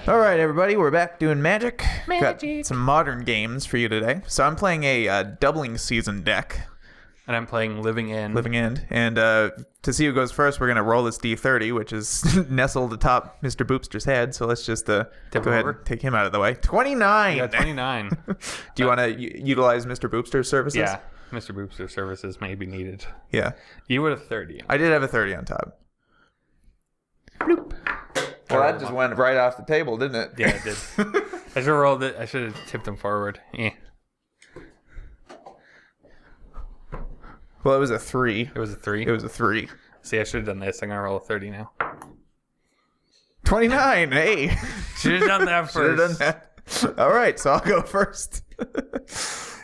All right, everybody, we're back doing Magic. Got Magic. some modern games for you today. So I'm playing a doubling season deck, And I'm playing Living End. and to see who goes first, we're gonna roll this D30, which is nestled atop Mr. Boopster's head. So let's just go ahead over. and take him out of the way. 29. Yeah, 29. Do you want to utilize Mr. Boopster's services? Yeah, Mr. Boopster services may be needed. Yeah. You would have 30. I did have a 30 on top. Bloop. Well, that just went right off the table, didn't it? Yeah, it did. I should have rolled it. I should have tipped him forward. Eh. Well, it was a 3. It was a 3. It was a 3. See, I should have done this. I'm going to roll a 30 now. 29. Hey. Should have done that Should have first. done that. All right, so I'll go first.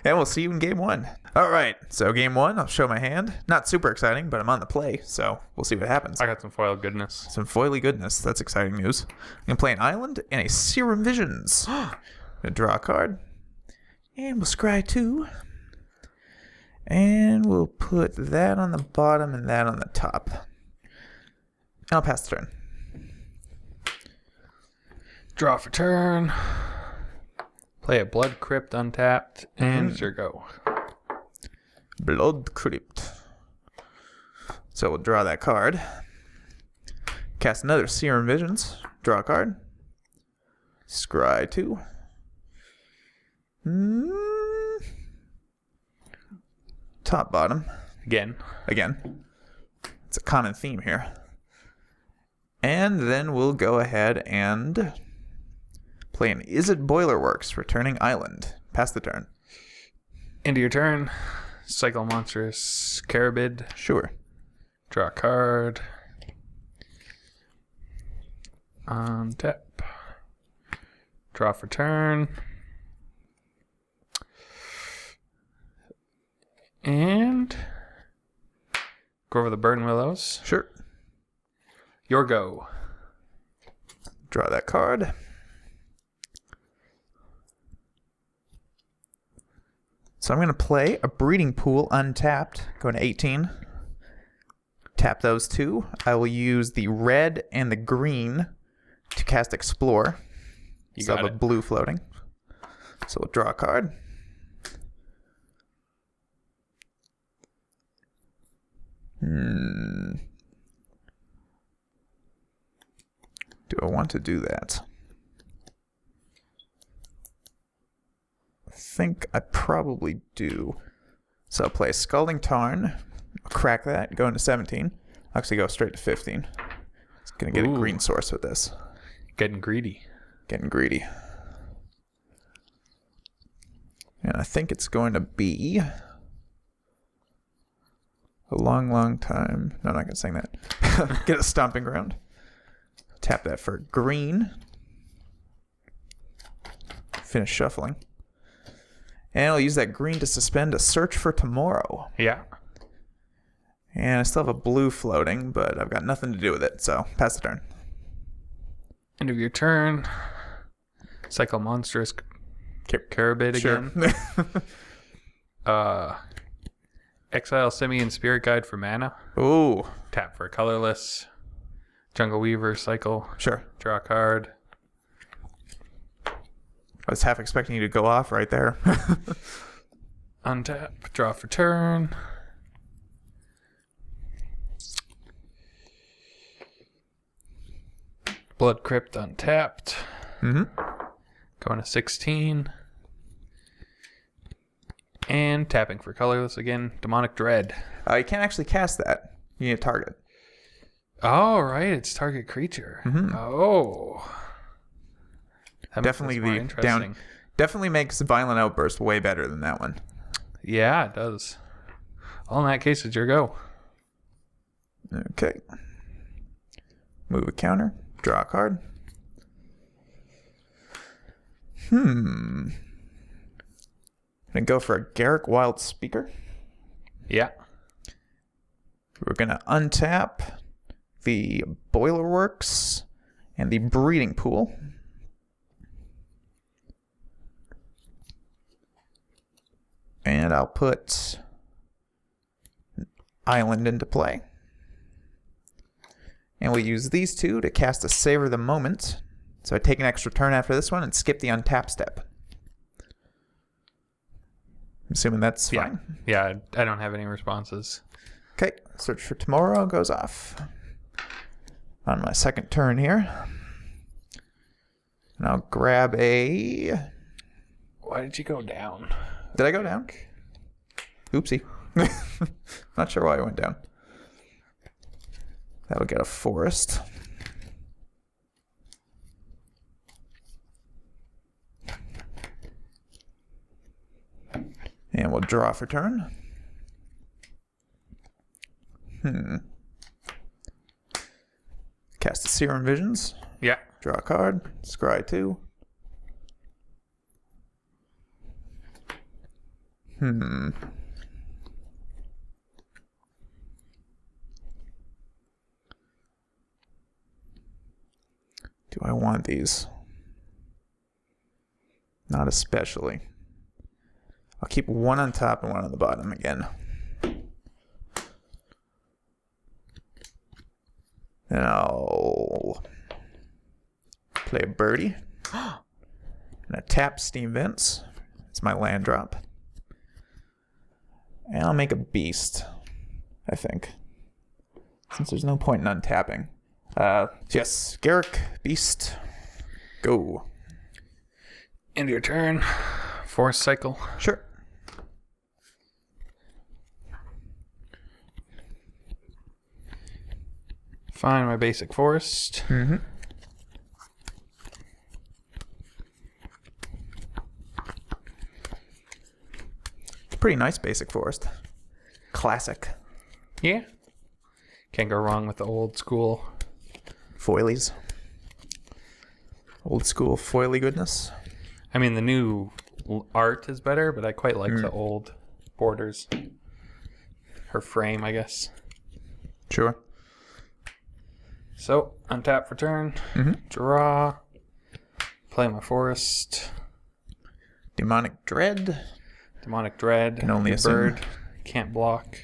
And we'll see you in game 1. All right, so game 1, I'll show my hand. Not super exciting, but I'm on the play, so we'll see what happens. I got some foil goodness. Some foily goodness. That's exciting news. I'm going to play an island and a Serum Visions. I'm going to draw a card. And we'll scry 2. And we'll put that on the bottom and that on the top. And I'll pass the turn. Draw for turn. Play a Blood Crypt untapped. And it's your go. Blood Crypt. So we'll draw that card. Cast another Serum Visions. Draw a card. Scry 2. Top, bottom. Again. It's a common theme here. And then we'll go ahead and play an Is It Boilerworks returning island. Pass the turn. End of your turn. Cycle Monstrous Carabid. Sure. Draw a card. Untap. Draw for turn. And go over the Burn Willows. Sure. Your go. Draw that card. So I'm going to play a Breeding Pool untapped, going to 18. Tap those 2. I will use the red and the green to cast Explore. You So I got have a it. blue floating. So we'll draw a card. Do I want to do that? I think I probably do. So I'll play Scalding Tarn. I'll crack that, go into 17. I'll actually go straight to 15. It's going to get a green source with this. Getting greedy. Getting greedy. And I think it's going to be a long, long time. No, I'm not going to sing that. Get a Stomping Ground. Tap that for green. Finish shuffling. And I'll use that green to suspend a Search for Tomorrow. Yeah. And I still have a blue floating, but I've got nothing to do with it, so pass the turn. End of your turn. Cycle Monstrous Carabid again. Sure. Exile Simian Spirit Guide for mana. Ooh, Tap for colorless. Jungle Weaver cycle. sure. Draw a card. I was half expecting you to go off right there. Untap. Draw for turn. Blood Crypt untapped. Mm-hmm. Going to 16. And tapping for colorless again. Demonic Dread. You can't actually cast that. You need a target. Oh, right. It's target creature. Mm-hmm. Oh. That makes Definitely this more the interesting. definitely makes Violent Outburst way better than that one. Yeah, it does. Well, in that case, it's your go. Okay. Move a counter. Draw a card. I'm gonna go for a Garrick Wild Speaker. Yeah. We're gonna untap the Boilerworks and the Breeding Pool. And I'll put Island into play. And we'll use these two to cast a Savor the Moment So I take an extra turn after this one and skip the untap step. I'm assuming that's fine. Yeah, I don't have any responses. Okay, search for tomorrow goes off. On my second turn here. And I'll grab a... Why did you go down? Did I go down? Oopsie. Not sure why I went down. That'll get a forest. And we'll draw for turn. Cast a Serum Visions. Yeah. Draw a card. Scry 2. Do I want these? Not especially. I'll keep one on top and one on the bottom again. And I'll play a birdie. And a tap Steam Vents. It's my land drop. And I'll make a beast, I think. Since there's no point in untapping. Yes, Garrick, beast, go. End your turn. Forest cycle. Sure. Find my basic forest. Pretty nice basic forest. Classic. Yeah. Can't go wrong with the old school. Foilies. Old school foily goodness. I mean, the new art is better, but I quite like the old borders. Her frame, I guess. Sure. So, untap for turn. Draw. Play my forest. Demonic Dread. Demonic Dread. Can only assume. Bird. Can't block.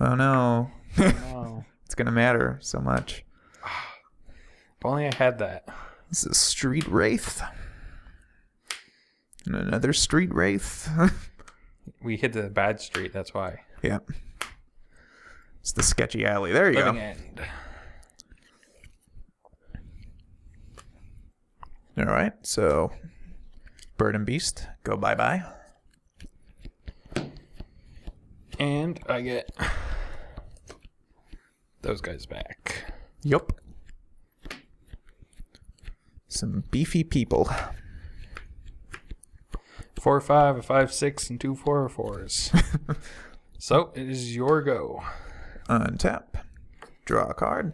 Oh no. No. It's gonna matter so much. If only I had that. This is Street Wraith. And another Street Wraith. We hit the bad street, that's why. Yeah. It's the sketchy alley. There you Living go. End. Alright, so Bird and Beast, go bye-bye. And I get those guys back. Yup. Some beefy people. 4/5, a 5/6, and 2 4/4s. So it is your go. Untap. Draw a card.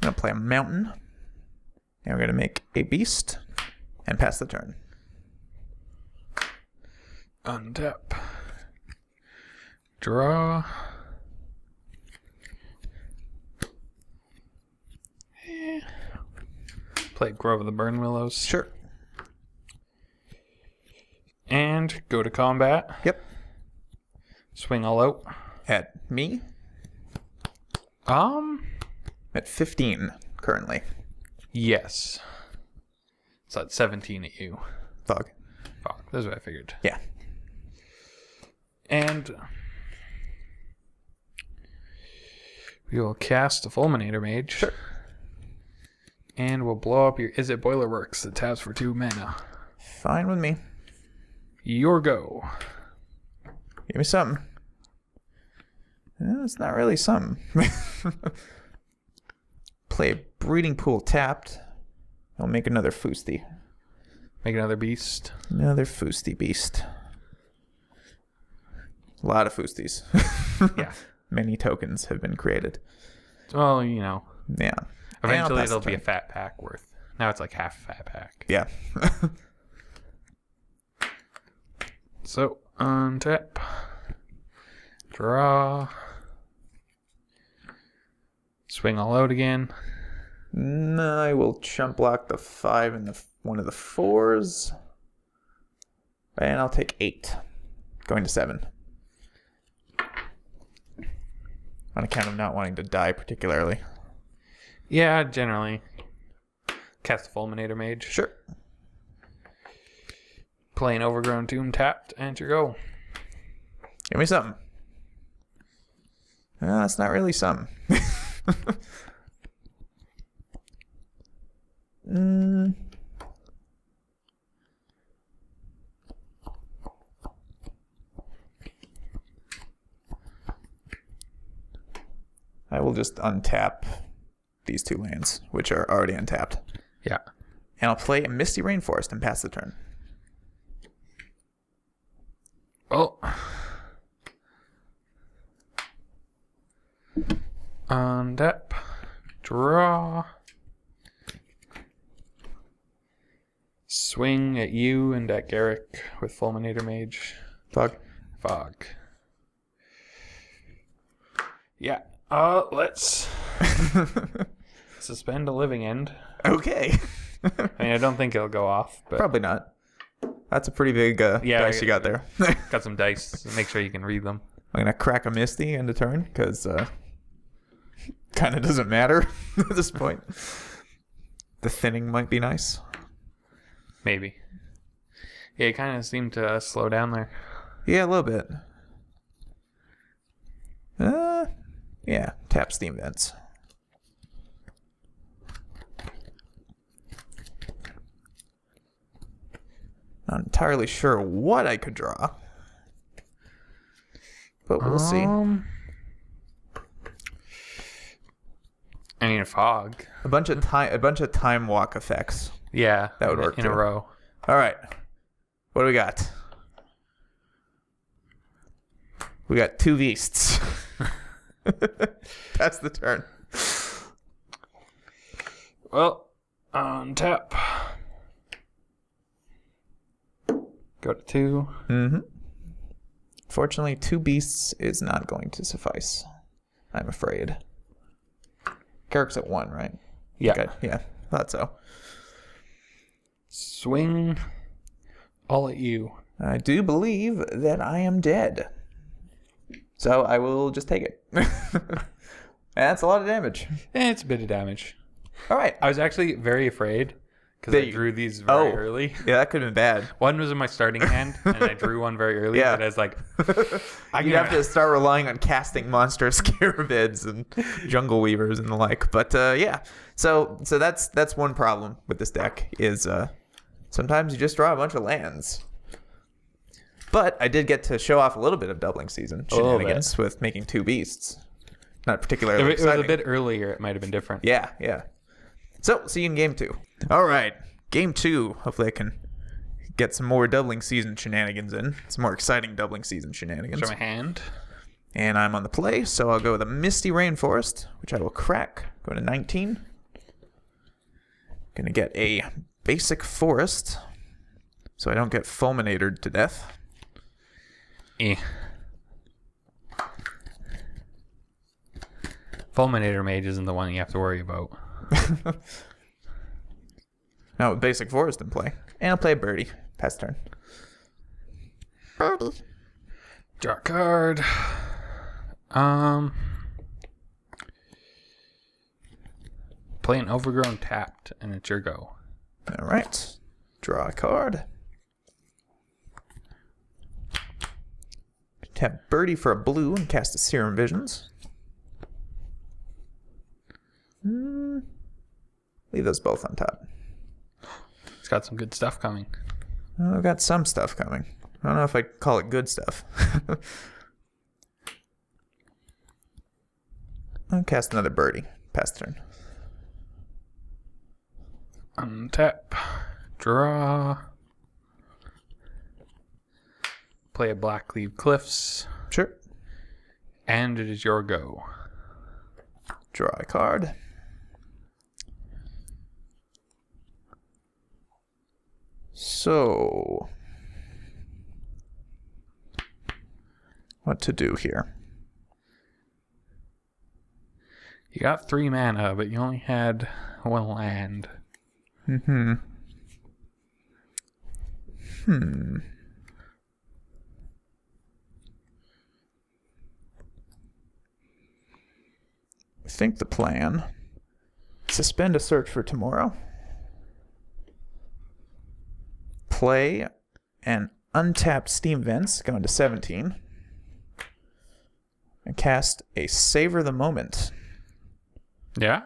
I'm going to play a mountain. And we're going to make a beast and pass the turn. Untap. Draw. Play Grove of the Burn Willows. Sure. And go to combat. Yep. Swing all out. At me. At 15 currently. Yes. So that's 17 at you. Fuck. Fuck, that's what I figured. Yeah. And we will cast a Fulminator Mage. Sure. And we'll blow up your Is It Boilerworks that taps for 2 mana. Fine with me. Your go. Give me something. It's not really something. Play a Breeding Pool tapped. I'll make another Foosty. Make another beast. Another Foosty beast. A lot of Foosties. Yeah. Many tokens have been created. Well, you know. Yeah. Eventually pass the it'll be a turn. fat pack worth. Now it's like half a fat pack. Yeah. So, untap. Draw. Swing all out again. I will chump block the 5 and one of the 4s. And I'll take 8. Going to 7. On account of not wanting to die particularly. Yeah, generally. Cast a Fulminator Mage. Sure. Play an Overgrown Tomb tapped, and you go. Give me something. Well, that's not really something. I will just untap these 2 lands, which are already untapped. Yeah. And I'll play a Misty Rainforest and pass the turn. Oh. Untap. Draw. Swing at you and at Garrick with Fulminator Mage. Fog. Yeah. Let's suspend a Living End. Okay. I mean, I don't think it'll go off, but Probably not. That's a pretty big dice you got there. got some dice. Make sure you can read them. I'm going to crack a Misty end of turn because kind of doesn't matter at this point. The thinning might be nice. Maybe. Yeah, it kind of seemed to slow down there. Yeah, a little bit. Yeah, tap Steam Vents. Not entirely sure what I could draw, but we'll see. I mean, a fog. A bunch of time walk effects. Yeah, That would work in too. a row. All right, what do we got? We got 2 beasts. That's the turn. Well, untap. Go to 2. Mm-hmm. Fortunately, 2 beasts is not going to suffice. I'm afraid. Carrick's at 1, right? Yeah. Okay. Yeah, thought so. Swing all at you. I do believe that I am dead. So I will just take it. That's a lot of damage. It's a bit of damage. All right. I was actually very afraid because I drew these very early. Yeah, that could have been bad. One was in my starting hand, and I drew one very early. Yeah. But I was like, You'd have to start relying on casting monstrous Carabids and Jungle Weavers and the like. But yeah, so that's one problem with this deck is sometimes you just draw a bunch of lands. But I did get to show off a little bit of doubling season shenanigans with making 2 beasts. Not particularly If it exciting. was a bit earlier, it might have been different. Yeah. So, see you in game 2. All right, game 2. Hopefully I can get some more doubling season shenanigans in. Some more exciting doubling season shenanigans. Show my hand. And I'm on the play, so I'll go with a Misty Rainforest, which I will crack. Go to 19. Gonna get a basic forest, so I don't get fulminated to death. Fulminator Mage isn't the one you have to worry about. Now with basic forest in play. And I'll play a birdie. Pass turn. Birdie. Draw a card. Play an Overgrown tapped, and it's your go. All right. Draw a card. Tap birdie for a blue and cast a Serum Visions. Leave those both on top. It's got some good stuff coming. Well, I've got some stuff coming. I don't know if I'd call it good stuff. I'll cast another birdie. Pass turn. Untap. Draw. Play a Blackleaf Cliffs. Sure. And it is your go. Draw a card. So, what to do here? You got 3 mana, but you only had 1 land. think the plan, suspend a search for tomorrow, play an untapped Steam Vents going to 17, and cast a Savor the Moment. Yeah.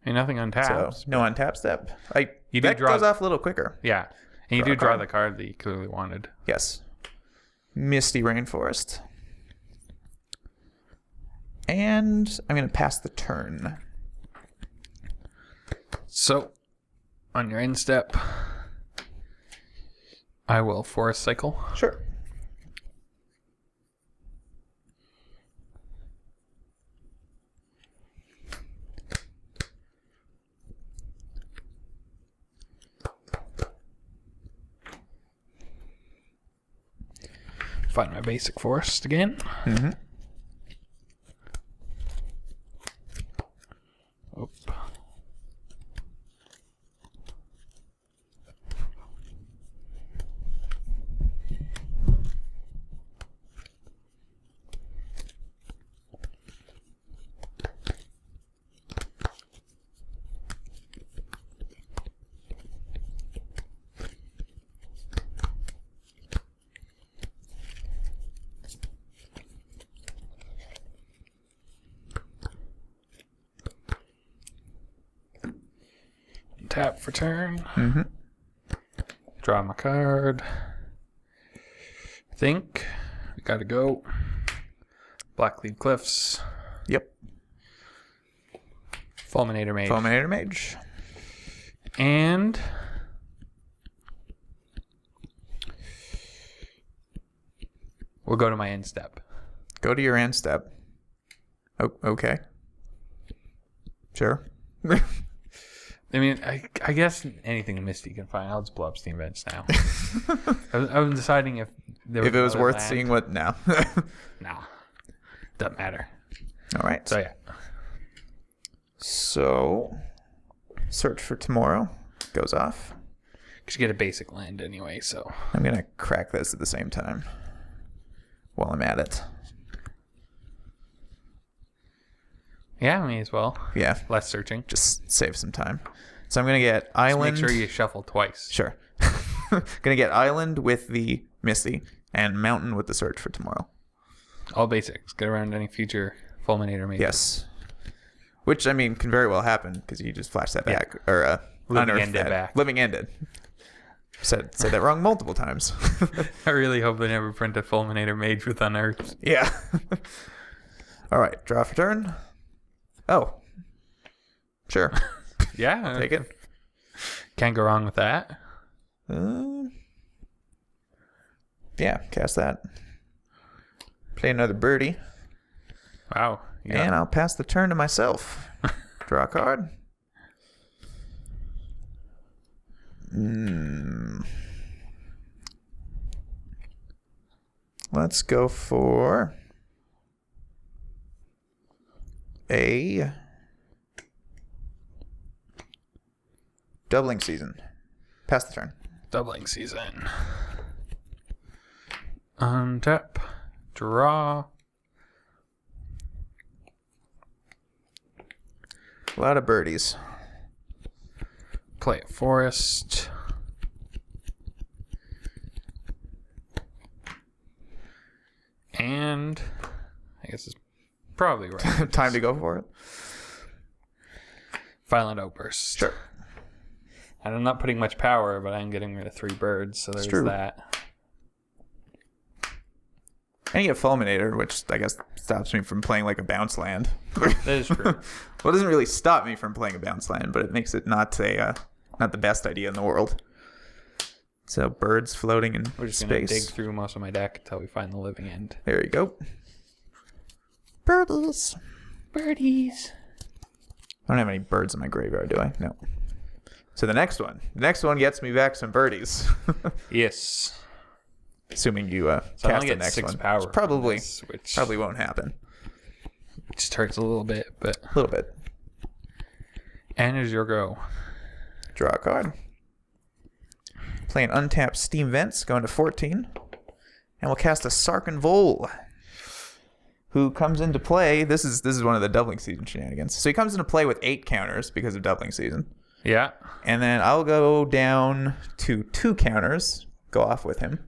Ain't nothing untapped. So no untap step. You do that draw goes off a little quicker. Yeah. And you Draw do a draw card. the card that you clearly wanted. Yes. Misty Rainforest. And I'm going to pass the turn. So, on your end step, I will Forest Cycle. Sure. Find my basic forest again. Mm-hmm. Oop. Tap for turn. Mm-hmm. Draw my card. I think we gotta go. Blacklead Cliffs. Yep. Fulminator Mage. Fulminator Mage. And we'll go to my end step. Go to your end step. Oh, okay. Sure. I mean, I guess anything Misty can find. I'll just blow up Steam Vents now. I was deciding if there was If it was another worth land. seeing what now. Nah. Doesn't matter. All right. So, yeah. So, search for tomorrow goes off. Because you get a basic land anyway, so. I'm going to crack this at the same time while I'm at it. Yeah, may as well. Yeah, Less searching. just save some time. So I'm going to get Just Island. make sure you shuffle twice. Sure. Going to get Island with the Misty and Mountain with the search for tomorrow. All basics. Get around any future Fulminator Mages. Yes. Which, I mean, can very well happen because you just flash that Yeah. back. Or Living unearth ended that. back. Living ended. Said that wrong multiple times. I really hope they never print a Fulminator Mage with Unearthed. Yeah. All right. Draw for turn. Oh. Sure. Yeah. Take it. Can't go wrong with that. Yeah. Cast that. Play another birdie. Wow. And I'll pass the turn to myself. Draw a card. Let's go for a doubling season. Pass the turn. Doubling season. Untap. Draw. A lot of birdies. Play a forest. And I guess it's probably right. Time to go for it. Violent Outburst. Sure. And I'm not putting much power, but I'm getting rid of 3 birds, so there's true. that. And you get Fulminator, which I guess stops me from playing like a bounce land. That is true. Well, it doesn't really stop me from playing a bounce land, but it makes it not the best idea in the world. So birds floating in We're just going to dig space. through most of my deck until we find the living end. There you go. Birdies. Birdies. I don't have any birds in my graveyard, do I? No. So the next one gets me back some birdies. Yes. Assuming you So I cast only the get next 6 one. power. Which probably from this, which probably won't happen. just hurts a little bit, but. A little bit. And here's your go. Draw a card. Play an untapped Steam Vents, going to 14. And we'll cast a Sarkin Vol. who comes into play. This is one of the doubling season shenanigans. So he comes into play with 8 counters because of doubling season. Yeah. And then I'll go down to 2 counters, go off with him.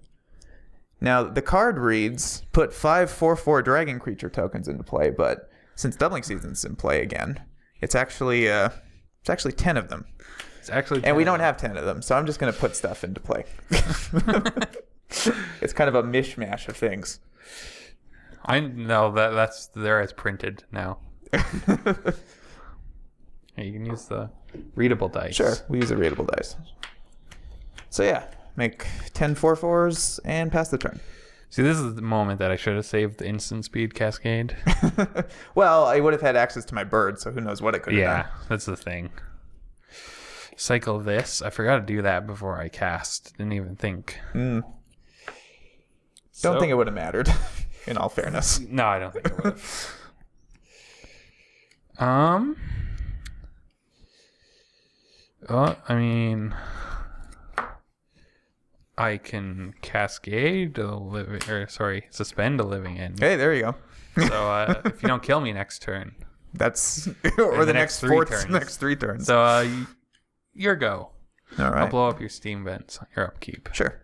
Now, the card reads, put 5 4/4 dragon creature tokens into play, but since doubling season's in play again, it's actually 10 of them. It's actually 10 and we don't have 10 of them, so I'm just going to put stuff into play. It's kind of a mishmash of things. I know that's there as printed now. Yeah, you can use the readable dice. Sure, we use the readable dice. So yeah, make 10 4/4s and pass the turn. See, this is the moment that I should have saved the instant speed cascade. Well, I would have had access to my bird, so who knows what it could have done. Yeah, that's the thing. Cycle this. I forgot to do that before I cast. Didn't even think. Don't think it would have mattered, in all fairness. No, I don't think it would have. Well, I mean, I can cascade suspend a living end. Hey, there you go. So if you don't kill me next turn, That's or the next 3 turns. So your go. All right. I'll blow up your steam vents on your upkeep. Sure.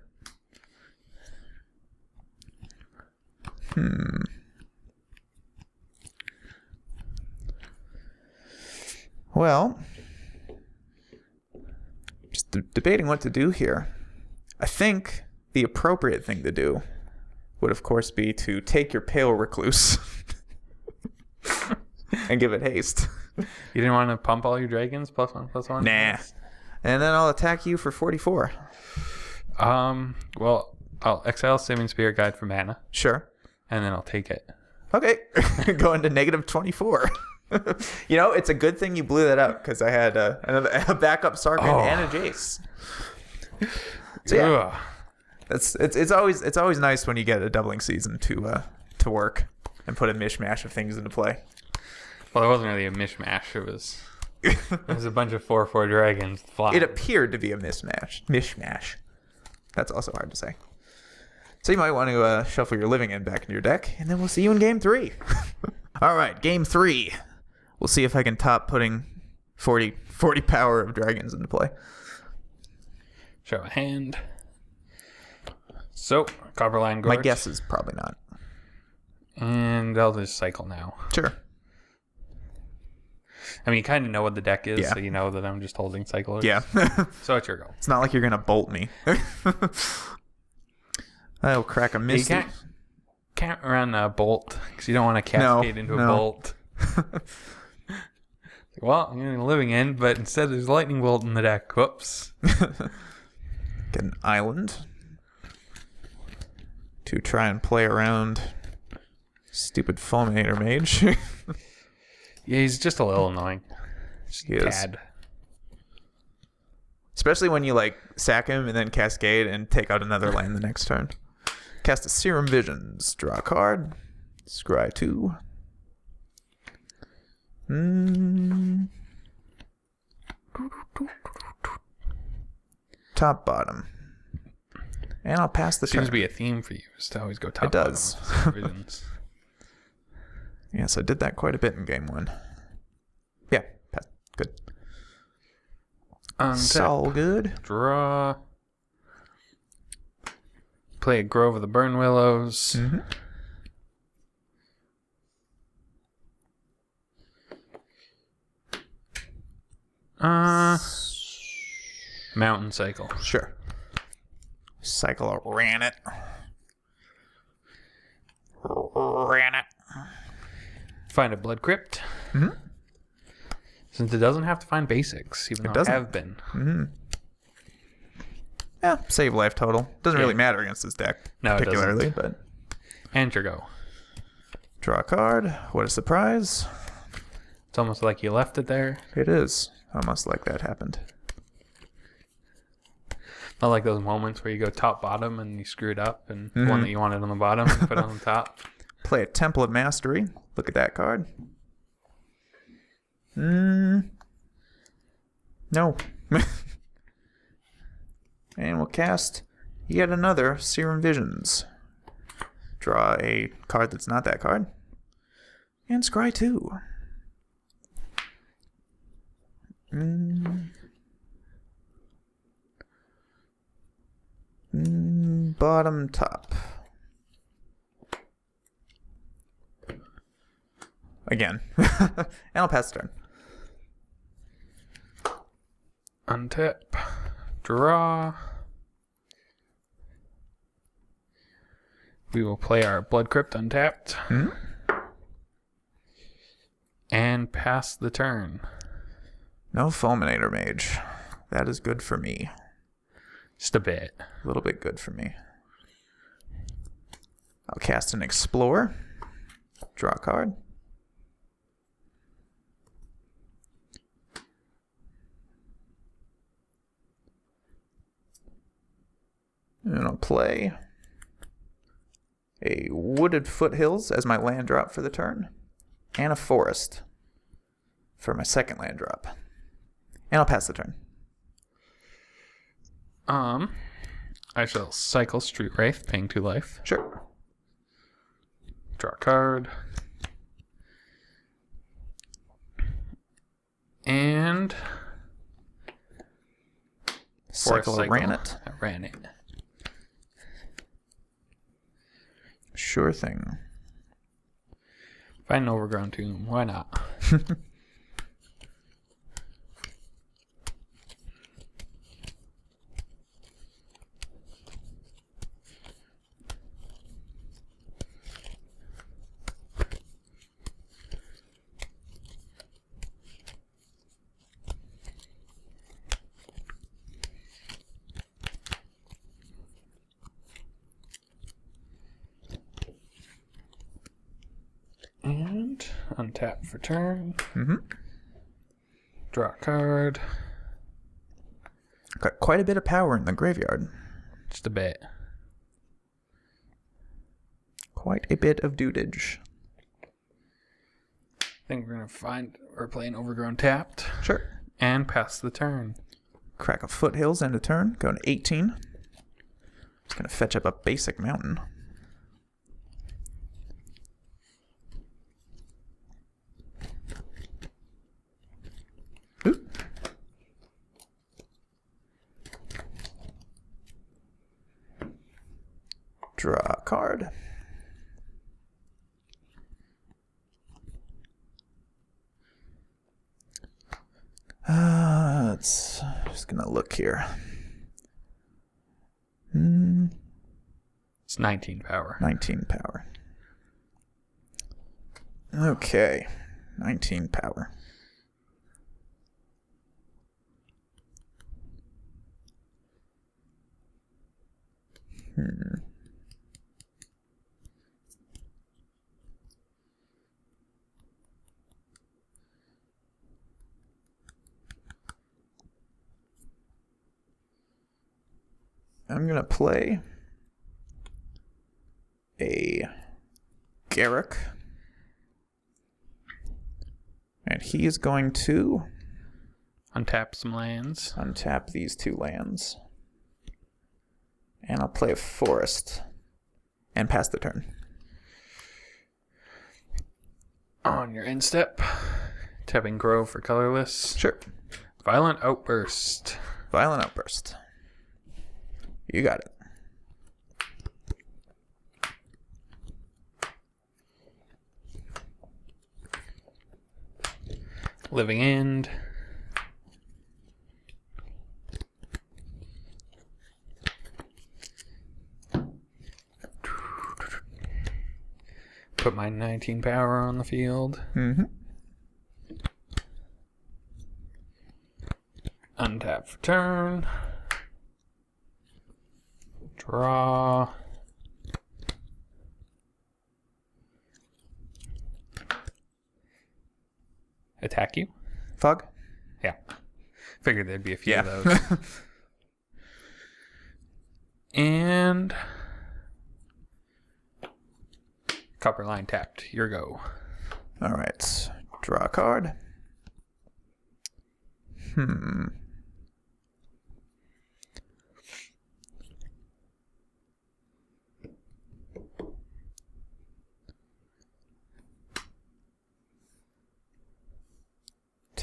Well, just debating what to do here. I think the appropriate thing to do would, of course, be to take your Pale Recluse and give it haste. You didn't want to pump all your dragons +1/+1? Nah. And then I'll attack you for 44. Well, I'll exile Simming Spirit Guide for mana, Sure. and then I'll take it. Okay. Going to negative 24. You know, it's a good thing you blew that up because I had a backup Sarkhan and a Jace. So yeah, Ugh. it's always nice when you get a doubling season to work and put a mishmash of things into play. Well, it wasn't really a mishmash. It was a bunch of 4/4 dragons flying. It appeared to be a mishmash. That's also hard to say. So you might want to shuffle your living end back into your deck, and then we'll see you in game 3. All right, game 3. We'll see if I can top putting 40 power of dragons into play. Show a hand. So, Copperline Gorge. My guess is probably not. And I'll just cycle now. Sure. I mean, you kind of know what the deck is, Yeah. so you know that I'm just holding cyclers. Yeah. So it's your go. It's not like you're going to bolt me. I'll crack a Misty. You can't run a bolt, because you don't want to cascade into a bolt. Well, I'm going to living end, but instead there's lightning bolt in the deck. Whoops. Get an island to try and play around stupid Fulminator Mage. Yeah, he's just a little annoying. Just He is. bad. Especially when you sack him and then cascade and take out another land the next turn. Cast a Serum Visions. Draw a card. Scry 2. Top, bottom. And I'll pass the turn. Seems to be a theme for you, is to always go top. It does. Bottom with visions. Yes, I did that quite a bit in game 1. Yeah, pass. Good. It's all good. Draw. Play a Grove of the Burn Willows. Mm-hmm. Mountain Cycle. Sure. Cycle ran it. Find a Blood Crypt. Mm-hmm. Since it doesn't have to find basics, even though it doesn't. have been. Mm-hmm. Yeah, save life total. Doesn't really matter against this deck No, it particularly, but And your go. draw a card. What a surprise. It's almost like you left it there. It is. Almost like that happened. Not like those moments where you go top bottom and you screw it up, and the one that you wanted on the bottom you put on the top. Play a Temple of Mastery. Look at that card. No. And we'll cast yet another Serum Visions. Draw a card that's not that card. And scry 2. Bottom, top. Again. And I'll pass the turn. Untap. Draw. We will play our Blood Crypt untapped. And pass the turn. No Fulminator Mage. That is good for me. Just a bit. A little bit good for me. I'll cast an Explore. Draw a card. And I'll play a Wooded Foothills as my land drop for the turn. And a Forest for my second land drop. And I'll pass the turn. I shall cycle Street Wraith, paying 2 life. Sure. Draw a card. And Cycle ran it. I ran it. Sure thing. Find an Overgrown Tomb. Why not? And untap for turn. Draw a card. Got quite a bit of power in the graveyard. Just a bit. Quite a bit of dudage. I think we're playing Overgrown tapped. Sure. And pass the turn. Crack a Foothills end of turn. Going to 18. It's going to fetch up a basic mountain. Oop. Draw a card. It's just gonna look here. It's 19 power. 19 power. Okay, 19 power. I'm going to play a Garruk. And he is going to untap some lands. Untap these 2 lands. And I'll play a Forest and pass the turn. On your end step, tapping Grove for colorless. Sure. Violent Outburst. Violent Outburst. You got it. Living End. Put my 19 power on the field. Untap for turn. Draw. Attack you? Fog? Yeah. Figured there'd be a few Yeah. of those. And Copper Line tapped. Your go. All right. Draw a card.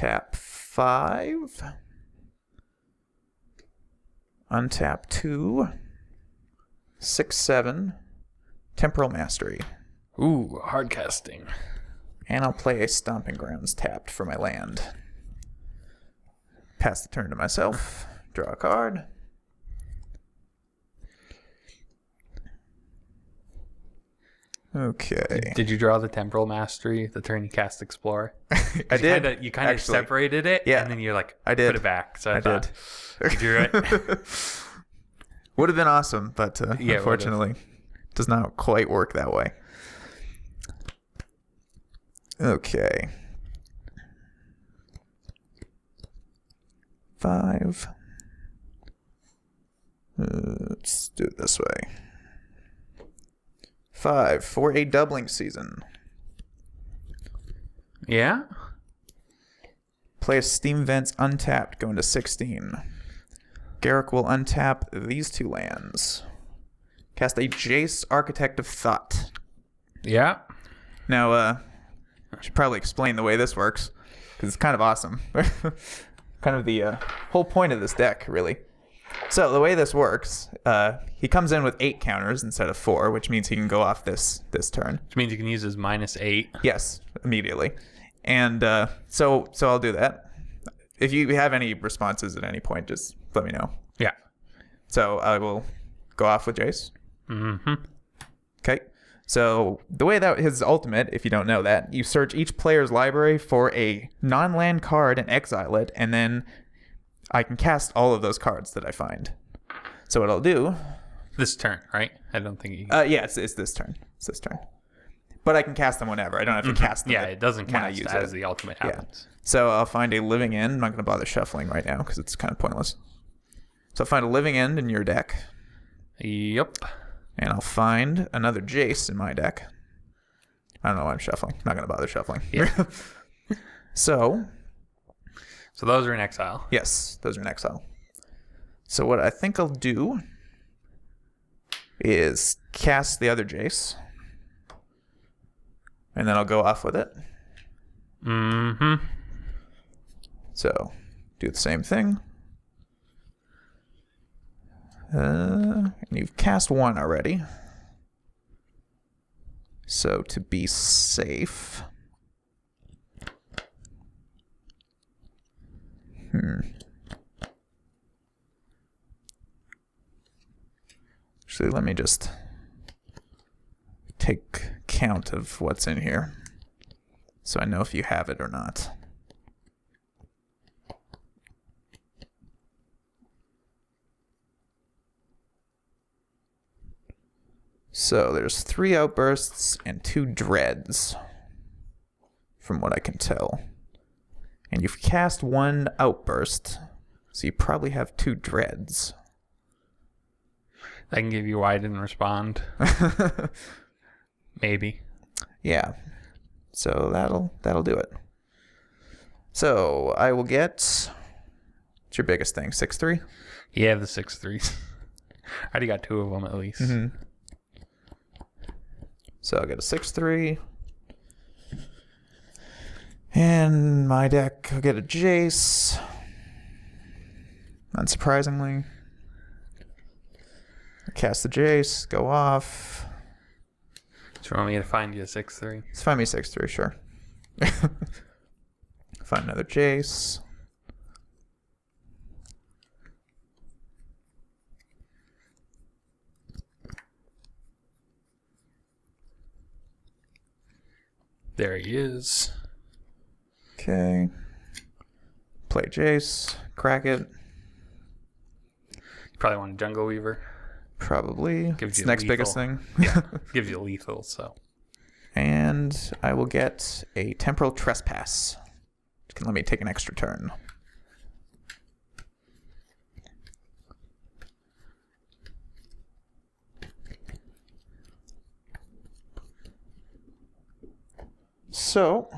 tap 5. Untap 2. 6, 7. Temporal Mastery. Ooh, hard casting. And I'll play a Stomping Grounds tapped for my land. Pass the turn to myself. Draw a card. Okay. Did you draw the Temporal Mastery the turn you cast Explorer? I did. You kind of actually. separated it, Yeah. and then you're like, I did. put it back. So I did. thought, you drew it. Would have been awesome, but Yeah, unfortunately, it does not quite work that way. Okay. 5. Let's do it this way. 5 for a doubling season. Yeah? Play a Steam Vents untapped, going to 16. Garrick will untap these 2 lands. Cast a Jace, Architect of Thought. Yeah. Now, I should probably explain the way this works, because it's kind of awesome. Kind of the whole point of this deck, really. So the way this works, he comes in with 8 counters instead of 4, which means he can go off this turn. Which means you can use his -8. Yes, immediately. And so I'll do that. If you have any responses at any point, just let me know. Yeah. So I will go off with Jace. Mm-hmm. Okay. So the way that his ultimate, if you don't know that, you search each player's library for a non-land card and exile it, and then I can cast all of those cards that I find. So what I'll do... This turn, right? I don't think you... yeah, it's this turn. It's this turn. But I can cast them whenever. I don't have to cast them. Yeah, it doesn't when I cast use as it. the ultimate happens. Yeah. So I'll find a Living End. I'm not going to bother shuffling right now because it's kind of pointless. So I'll find a Living End in your deck. Yep. And I'll find another Jace in my deck. I don't know why I'm shuffling. I'm not going to bother shuffling. Yeah. So those are in exile. yes, those are in exile. So what I think I'll do is cast the other Jace. And then I'll go off with it. Mm-hmm. So do the same thing. And you've cast 1 already. So to be safe... Actually, let me just take count of what's in here so I know if you have it or not. So there's 3 outbursts and 2 dreads, from what I can tell. And you've cast 1 outburst, so you probably have 2 dreads. I can give you why I didn't respond. Maybe. Yeah. So that'll do it. So I will get... What's your biggest thing? 6/3? Yeah, the 6/3s. I already got 2 of them at least. Mm-hmm. So I'll get a 6/3. And my deck, I'll get a Jace. Unsurprisingly. Cast the Jace, go off. Do you want me to find you a 6/3? Let's find me a 6/3, sure. Find another Jace. There he is. Okay. Play Jace. Crack it. You probably want a Jungle Weaver. Probably. Gives It's you the next lethal. biggest thing. Gives you lethal, so. And I will get a Temporal Trespass. Which can let me take an extra turn. So,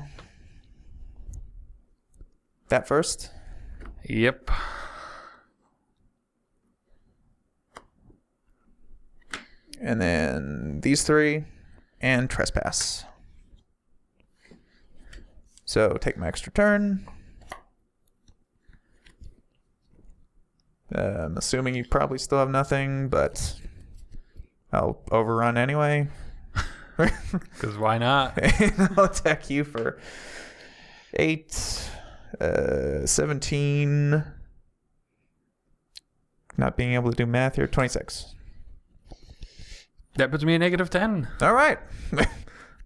that first. Yep. And then these 3 and Trespass. So take my extra turn. I'm assuming you probably still have nothing, but I'll overrun anyway. Because why not? I'll attack you for 8, 17. Not being able to do math here. 26. That puts me at -10. All right.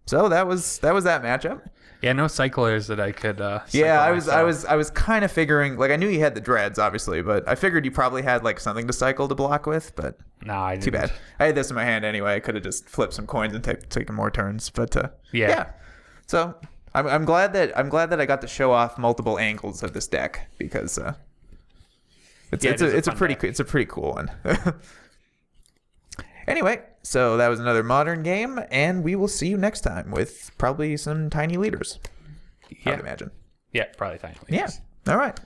So that was that matchup. Yeah, no cyclers that I could. Yeah, I was kind of figuring, like, I knew you had the dreads, obviously, but I figured you probably had like something to cycle to block with. But no, I didn't. Too bad. I had this in my hand anyway. I could have just flipped some coins and taken more turns. But yeah. So I'm glad that I got to show off multiple angles of this deck because it's a pretty cool one. Anyway, so that was another modern game, and we will see you next time with probably some tiny leaders. I would imagine. Yeah, probably tiny. Yeah. All right.